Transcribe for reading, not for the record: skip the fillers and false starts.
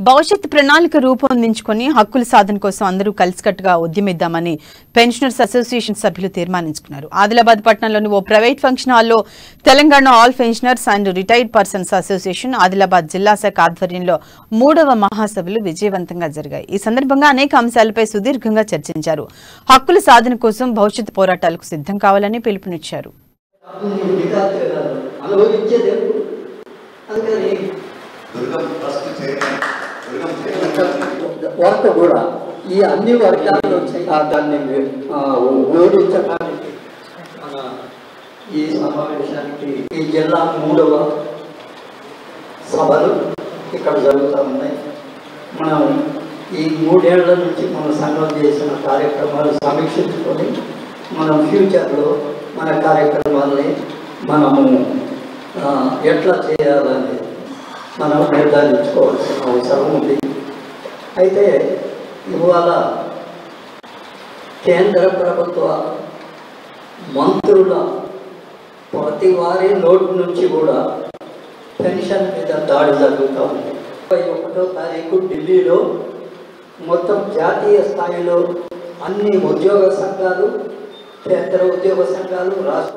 భవిష్యత్ ప్రణాళిక రూపొందించుకొని హక్కుల సాధన కోసం అందరూ కలిసికట్టుగా ఉద్యమిద్దామని పెన్షనర్స్ అసోసియేషన్ సభ్యులు తీర్మానించుకున్నారు. ఆదిలాబాద్ పట్టణంలోని ఓ ప్రైవేట్ ఫంక్షన్ హాల్లో Telangana all pensioners and retired persons association Adilabad జిల్లా శాఖ ఆధ్వర్యంలో 3వ మహాసభలు విజయవంతంగా జరిగాయి. ఈ సందర్భంగా అనేక అంశాలపై సుదీర్ఘంగా చర్చించారు. హక్కుల సాధన కోసం భవిష్యత్ పోరాటాలకు సిద్ధం కావాలని పిలుపునిచ్చారు. వరకు కూడా ఈ అన్ని వర్గాలు వచ్చి దాన్ని వివరించడానికి మన ఈ సమావేశానికి ఈ జిల్లా 3వ సభలు ఇక్కడ జరుగుతూ ఉన్నాయి. మనం ఈ 3 ఏళ్ల నుంచి మన సంఘం చేసిన కార్యక్రమాలు సమీక్షించుకొని మనం ఫ్యూచర్లో మన కార్యక్రమాలని మనము ఎట్లా చేయాలని మనం నిర్ధారించుకోవాల్సిన అవసరం ఉంది. అయితే ఇవాళ కేంద్ర ప్రభుత్వ మంత్రుల ప్రతి వారి నోటి నుంచి కూడా పెన్షన్ మీద దాడి జరుగుతూ ఉంది. 21వ తారీఖు ఢిల్లీలో మొత్తం జాతీయ స్థాయిలో అన్ని ఉద్యోగ సంఘాలు, కేంద్ర ఉద్యోగ సంఘాలు, రాష్ట్ర